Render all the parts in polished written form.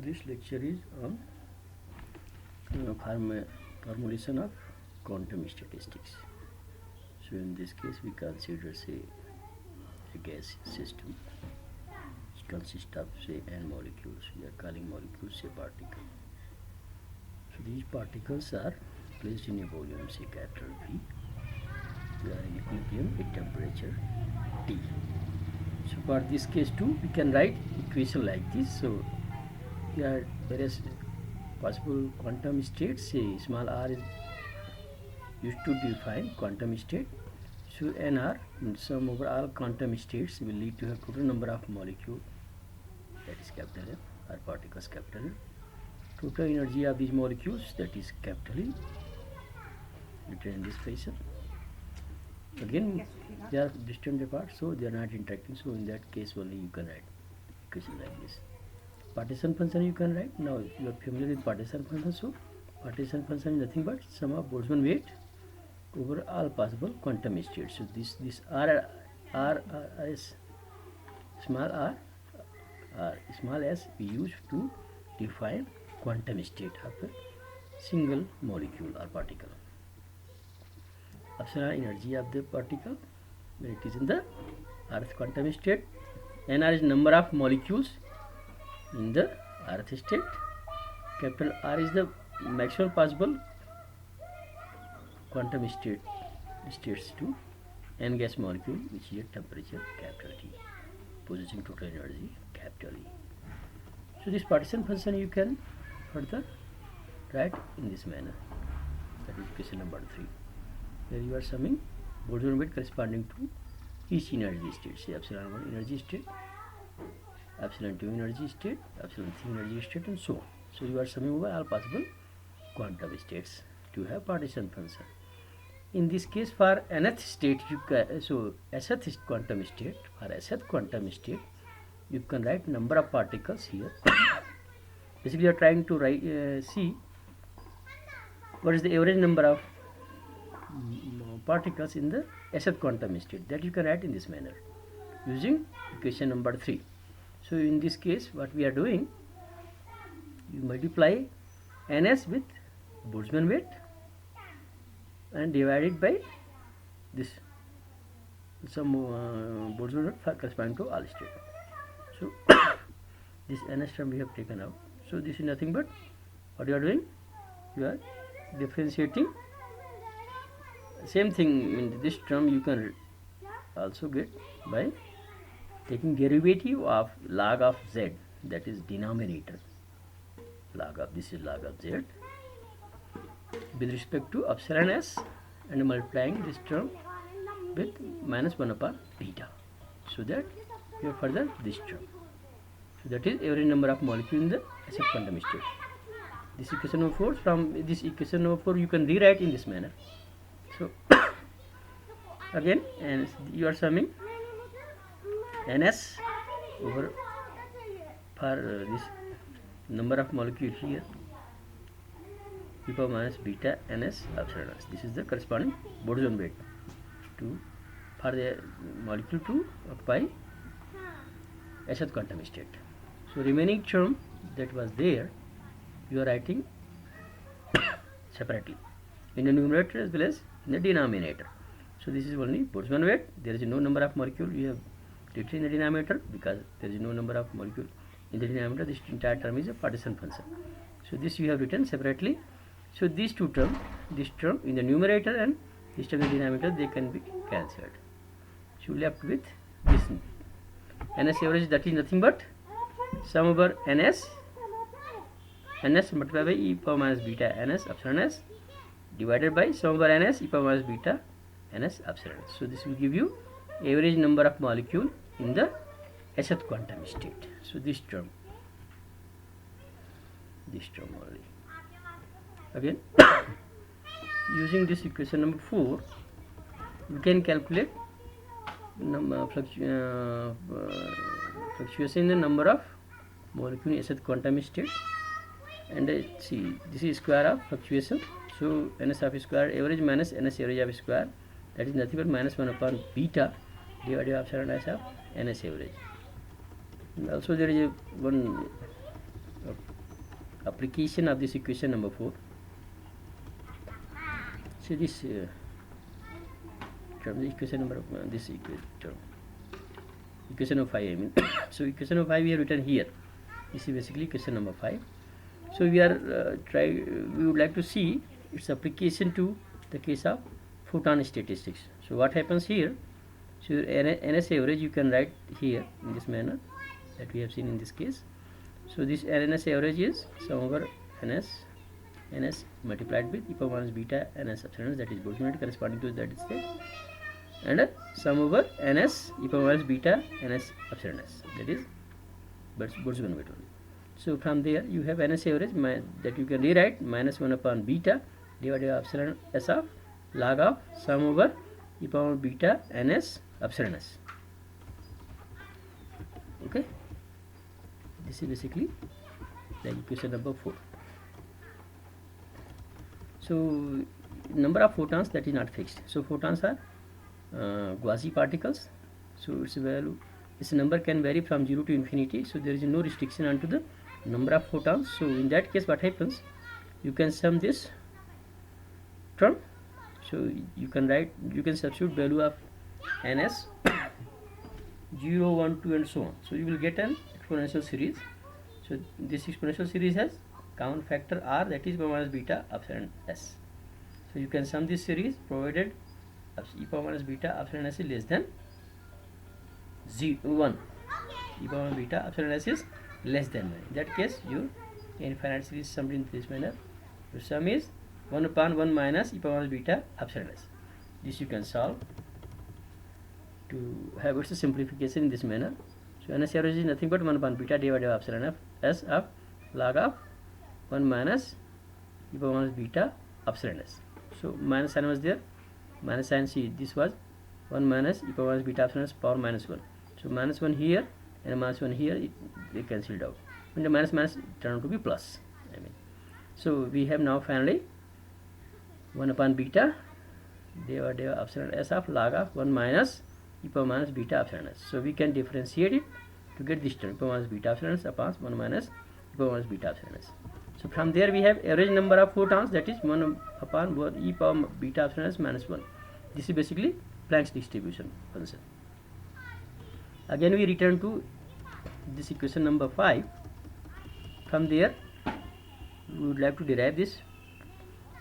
This lecture is on formulation of quantum statistics. So in this case we consider say a gas system which consists of say n molecules. We are calling molecules say particles. So these particles are placed in a volume say capital V. They are in equilibrium at temperature T. So for this case too we can write equation like this. So here are various possible quantum states. Say small r is used to define quantum state. So nr, sum over all quantum states, will lead to a total number of molecules, that is capital M, or particles capital M. Total energy of these molecules, that is capital E, written in this fashion. Again, they are distant apart, so they are not interacting. So in that case only you can write equation like this. Partition function you can write. Now you are familiar with partition function. So partition function is nothing but sum of Boltzmann weight over all possible quantum states. So this r is small r small s we use to define quantum state of a single molecule or particle. Epsilon energy of the particle when it is in the rth quantum state. Nr is number of molecules in the rth state. Capital R is the maximum possible quantum states to n gas molecule which is at temperature capital T, possessing total energy capital E. So this partition function you can further write in this manner. That is equation number 3. Here you are summing Boltzmann weight corresponding to each energy state. Say epsilon 1 energy state, epsilon 2 energy state, epsilon 3 energy state, and so on. So you are summing over all possible quantum states to have partition function. In this case, for nth state, you can, so sth quantum state, for sth quantum state, you can write number of particles here. Basically, you are trying to write see what is the average number of particles in the sth quantum state. That you can write in this manner using equation number 3. So in this case, what we are doing, you multiply ns with Boltzmann weight and divide it by this some Boltzmann weight corresponding to all state. So this ns term we have taken out. So this is nothing but what you are doing, you are differentiating. Same thing in this term you can also get by taking derivative of log of z, that is denominator. Log of this is log of z with respect to epsilon s and multiplying this term with minus 1 upon beta, so that you have further this term. So that is every number of molecule in the sth quantum state. This equation number 4, from this equation number 4 you can rewrite in this manner. So again, and you are summing ns over for this number of molecule here e power minus beta ns epsilon s. This is the corresponding Boltzmann weight to for the molecule to occupy sth quantum state. So remaining term that was there, you are writing separately in the numerator as well as in the denominator. So this is only Boltzmann weight. There is no number of molecule you have written in the denominator because there is no number of molecule in the denominator. This entire term is a partition function. So this you have written separately. So these two terms, this term in the numerator and this term in the denominator, they can be cancelled. So left with this ns average, that is nothing but sum over ns multiplied by e power minus beta ns epsilon s divided by sum over ns e power minus beta ns epsilon s. So this will give you average number of molecule in the sth quantum state. So this term only. Again, using this equation number 4, we can calculate fluctuation in the number of molecule in sth quantum state. And see, this is square of fluctuation. So ns of square average minus ns average of square, that is nothing but minus 1 upon beta divided by epsilon s of ns average. And also there is one application of this equation number 4. So this term, the equation number this term, equation of 5 I mean. So equation of 5 we have written here. This is basically equation number 5. So we are we would like to see its application to the case of photon statistics. So what happens here? So NS average you can write here in this manner that we have seen in this case. So this NS average is sum over NS multiplied with e power minus beta NS epsilon, that is Boltzmann corresponding to that state, and sum over NS e power minus beta NS epsilon s, that is Boltzmann weight only. So from there you have NS average that you can rewrite minus 1 upon beta divided by epsilon s of log of sum over e power beta NS epsilon s. Okay, this is basically the equation number 4. So number of photons, that is not fixed. So photons are quasi particles. So its value, its number can vary from 0 to infinity. So there is no restriction onto the number of photons. So in that case what happens, you can sum this term. So you can substitute value of NS 0, 1, 2 and so on. So you will get an exponential series. So this exponential series has common factor r, that is e power minus beta epsilon s. So you can sum this series provided e power minus beta epsilon s is less than 1. E power minus beta epsilon s is less than 1. In that case your infinite series summed in this manner. The sum is 1 upon 1 minus e power minus beta epsilon s. This you can solve to have its simplification in this manner. So NS average is nothing but 1 upon beta divided by epsilon f s of log of 1 minus e power minus beta epsilon s. So minus sign was there, minus sign, see this was 1 minus e power minus beta epsilon s power minus 1. So minus 1 here and minus 1 here, they cancelled out. When the minus turned out to be plus, I mean. So we have now finally 1 upon beta divided by epsilon s of log of 1 minus e power minus beta epsilon s. So we can differentiate it to get this term, e power minus beta epsilon s upon 1 minus e power minus beta epsilon s. So from there we have average number of photons, that is 1 upon 1 e power beta epsilon s minus 1. This is basically Planck's distribution function. Again we return to this equation number 5. From there we would like to derive this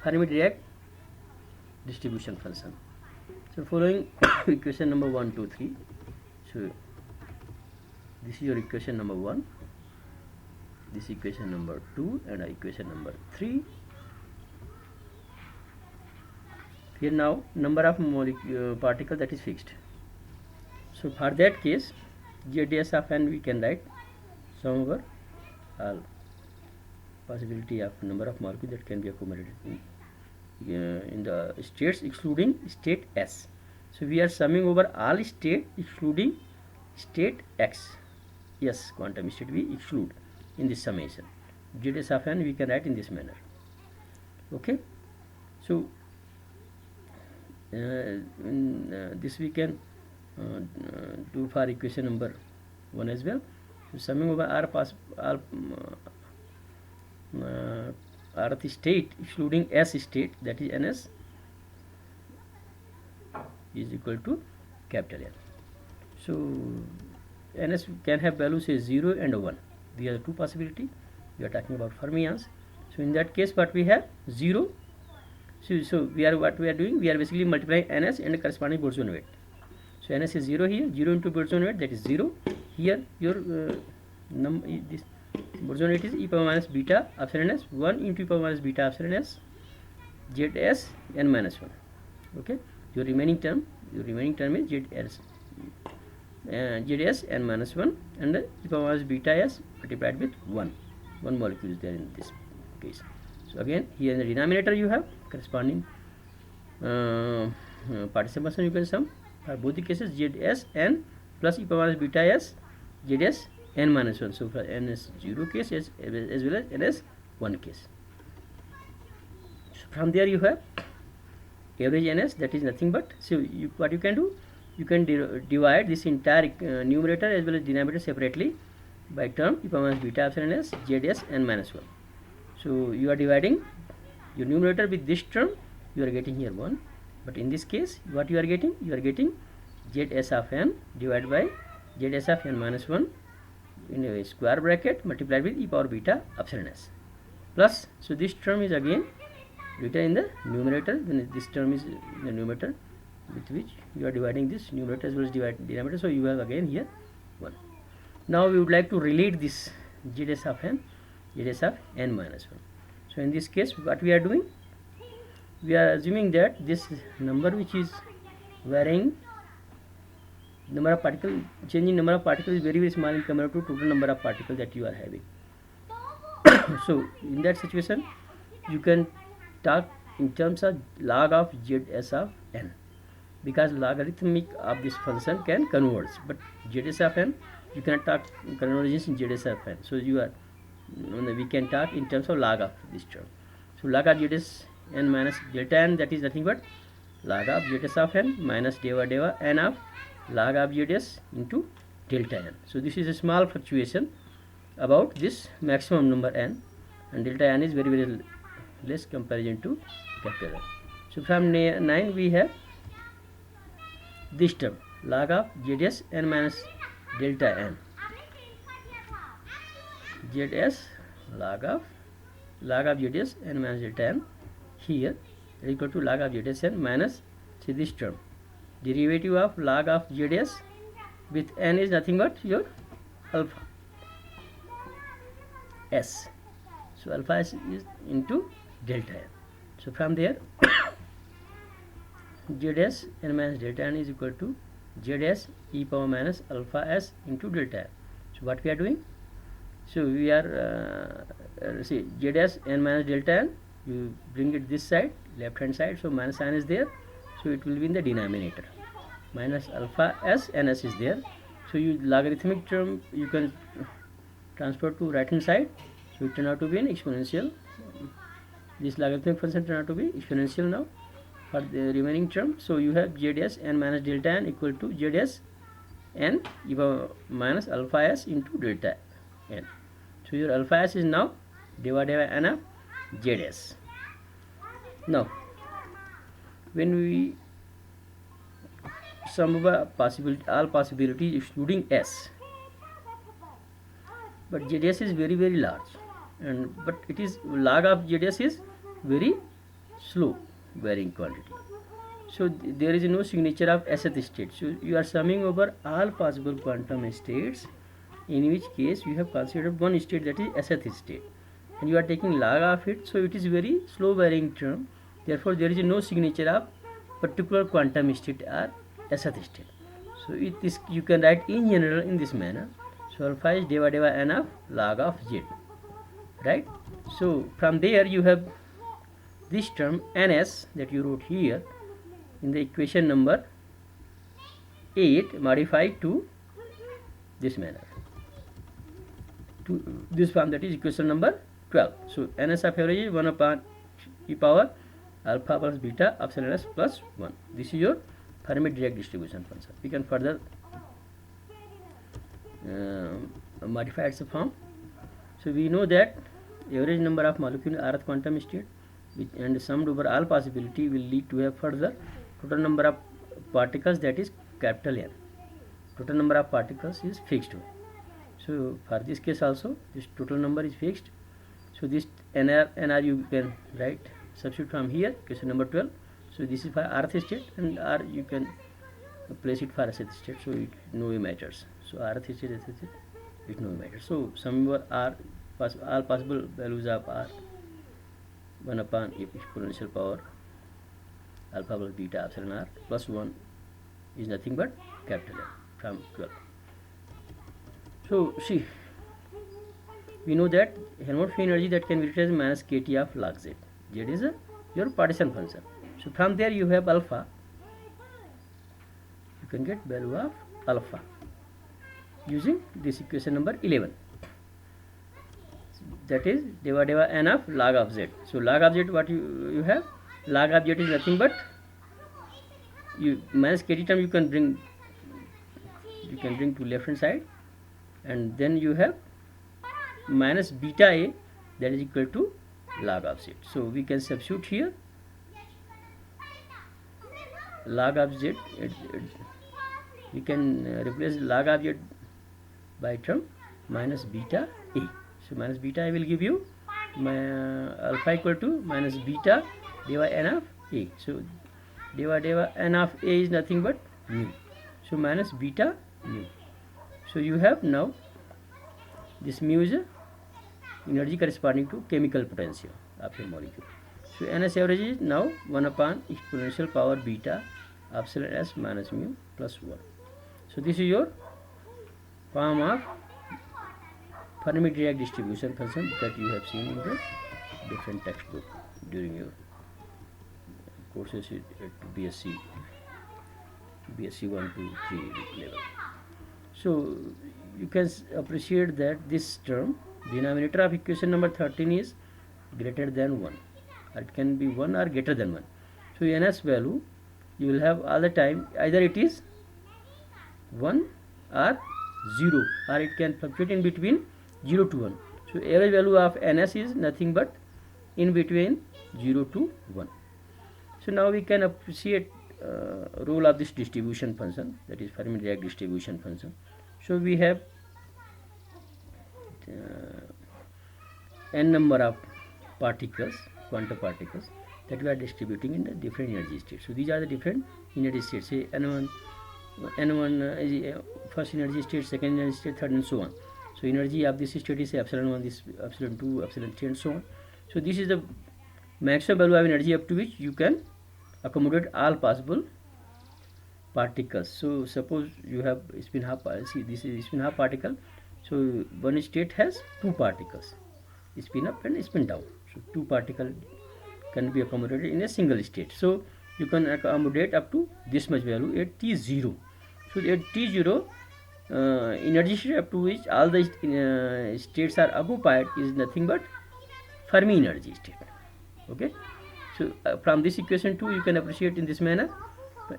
Fermi-Dirac distribution function. So following equation number 1, 2, 3. So this is your equation number 1, this equation number 2 and equation number 3. Here now number of particle, that is fixed. So for that case ZS of n we can write sum over all possibility of number of molecules that can be accommodated in the states excluding state S. So we are summing over all state excluding state X. Yes, quantum state we exclude in this summation. ZS of n we can write in this manner. Okay. So this we can do for equation number 1 as well. So summing over all rth state excluding S state, that is NS, is equal to capital N. So NS can have values say 0 and 1. These are the two possibilities. We are talking about fermions. So in that case what we have 0. So what we are doing, we are basically multiplying NS and corresponding Boltzmann weight. So NS is 0 here, 0 into Boltzmann weight, that is 0. Here your this Boltzmann weight is e power minus beta epsilon s, 1 into e power minus beta epsilon s ZS n minus 1. Okay, your remaining term is ZS n minus 1 and e power minus beta s multiplied with 1 molecule is there in this case. So again here in the denominator you have corresponding participation, you can sum for both the cases ZS n plus e power minus beta s ZS n minus 1. So for n is 0 case as well as n is 1 case. So from there you have average NS, that is nothing but, so what you can do, you can divide this entire numerator as well as denominator separately by term e power minus beta epsilon s ZS n minus 1. So you are dividing your numerator with this term, you are getting here 1, but in this case what you are getting zs of n divided by zs of n minus 1 in a square bracket multiplied with e power beta epsilon s plus, so this term is again written in the numerator, then this term is the numerator with which you are dividing this numerator as well as denominator, so you have again here 1. Now we would like to relate this zs of n minus 1. So in this case what we are doing, we are assuming that this number which is varying number of particles, changing number of particles is very very small in compared to total number of particles that you are having. So in that situation you can talk in terms of log of zs of n, because logarithmic of this function can converge, but zs of n you cannot talk convergence in zs of n, so you are we can talk in terms of log of this term. So log of zs n minus delta n, that is nothing but log of zs of n minus deva n of log of zs into delta n. So this is a small fluctuation about this maximum number n, and delta n is very very less comparison to capital N. So from 9 we have this term log of zs n minus delta n, zs log of zs n minus delta n here is equal to log of zs n minus, see this term, derivative of log of zs with n is nothing but your alpha s, so alpha s is into delta n. So from there zs n minus delta n is equal to zs e power minus alpha s into delta n. So what we are doing, so we are see zs n minus delta n, you bring it this side, left hand side, so minus sign is there, so it will be in the denominator, minus alpha s and s is there, so you logarithmic term you can transfer to right hand side, so it turn out to be an exponential, this logarithmic function turn out to be exponential now for the remaining term. So you have zs n minus delta n equal to zs n e power minus alpha s into delta n. So your alpha s is now divided by n of zs. Now when we sum over all possibilities excluding s, but zs is very very large, and but it is log of zs is very slow varying quantity, so there is no signature of sth state. So you are summing over all possible quantum states, in which case you have considered one state, that is sth state, and you are taking log of it, so it is very slow varying term, therefore there is no signature of particular quantum state or sth state. So it is, you can write in general in this manner, so alpha is divided by n of log of z, right? So from there you have this term ns that you wrote here in the equation number 8 modified to this manner, to this form, that is equation number 12. So ns of average is 1 upon e power alpha plus beta epsilon s plus 1. This is your Fermi-Dirac distribution function. We can further modify its form. So we know that average number of molecules are at quantum state, and summed over all possibility will lead to a further total number of particles, that is capital N. Total number of particles is fixed. So for this case also this total number is fixed. So this nr you can write, substitute from here, question number 12. So this is for rth state, and r you can place it for sth state, so it no matters. So rth state, sth state, it no matters. So sum over r all possible values of r 1 upon exponential power alpha plus beta epsilon r plus 1 is nothing but capital N from 12. So see, we know that Helmholtz free energy that can be written as minus kT of log z. Z is your partition function. So from there you have alpha, you can get value of alpha using this equation number 11, that is divided by n of log of z. So log of z, what you have, log of z is nothing but you minus kT term you can bring to left hand side, and then you have minus beta a, that is equal to log of z. So we can substitute here log of z. We can replace log of z by term minus beta a. So minus beta a will give you alpha equal to minus beta divided by n of a. So divided by n of a is nothing but mu. So minus beta mu. So you have now this mu is energy corresponding to chemical potential of a molecule. So NS average is now 1 upon exponential power beta epsilon s minus mu plus 1. So this is your form of Fermi-Dirac distribution function that you have seen in the different textbook during your courses at BSc 1 to 3 level. So you can appreciate that this term, denominator of equation number 13 is greater than 1, or it can be 1 or greater than 1. So NS value you will have all the time, either it is 1 or 0, or it can fluctuate in between 0 to 1. So average value of NS is nothing but in between 0 to 1. So now we can appreciate role of this distribution function, that is Fermi-Dirac distribution function. So we have n number of particles, quantum particles, that we are distributing in the different energy states. So these are the different energy states. Say n1 is first energy state, second energy state, third, and so on. So energy of this state is epsilon 1, this epsilon 2, epsilon 3, and so on. So this is the maximum value of energy up to which you can accommodate all possible particles. So suppose you have spin half, see this is spin half particle. So one state has two particles, spin up and spin down. So two particles can be accommodated in a single state. So you can accommodate up to this much value at T0. So at T0 energy state up to which all the states are occupied is nothing but Fermi energy state. Okay. So from this equation 2 you can appreciate in this manner.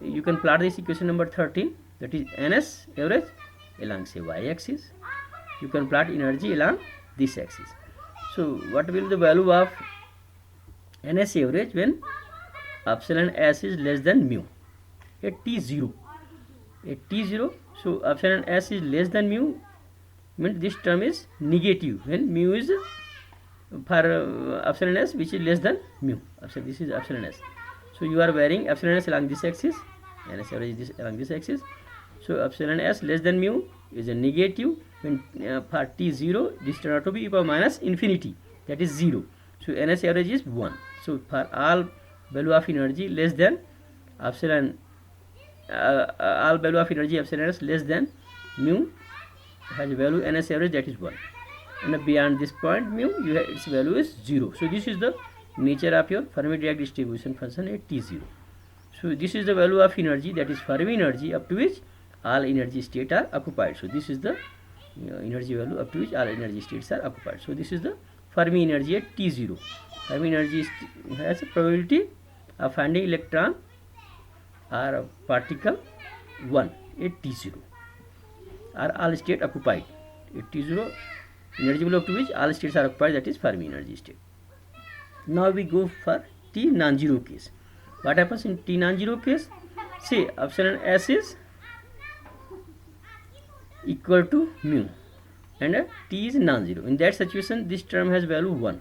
You can plot this equation number 13, that is NS average along say y axis. You can plot energy along this axis. So what will the value of NS average when epsilon s is less than mu at T0? At T0, so epsilon s is less than mu, means this term is negative when mu is for epsilon s which is less than mu. This is epsilon s. So you are varying epsilon s along this axis, NS average is along this axis. So epsilon s less than mu is a negative when for T0 this turn out to be e power minus infinity, that is 0. So NS average is 1. So for all value of energy less than epsilon, all value of energy epsilon s less than mu has a value NS average, that is 1. And beyond this point mu, its value is 0. So this is the nature of your Fermi-Dirac distribution function at T0. So this is the value of energy, that is Fermi energy up to which all energy states are occupied. So this is the energy value up to which all energy states are occupied. So this is the Fermi energy at T0. Fermi energy has a probability of finding electron or a particle 1 at T0, are all states occupied. At T0 energy value up to which all states are occupied, that is Fermi energy state. Now we go for T non-zero case. What happens in T non-zero case? Say epsilon s is equal to mu and T is non-zero. In that situation this term has value 1.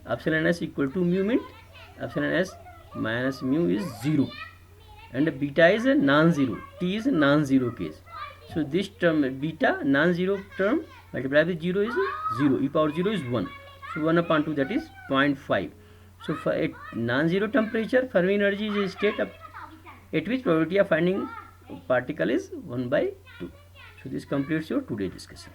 Epsilon s equal to mu means epsilon s minus mu is 0 and beta is a non-zero. T is a non-zero case. So this term beta non-zero term multiplied with 0 is 0. E power 0 is 1. So 1 upon 2, that is 0.5. So for at non-zero temperature Fermi energy is a state at which probability of finding particle is 1 by 2. So this completes your today's discussion.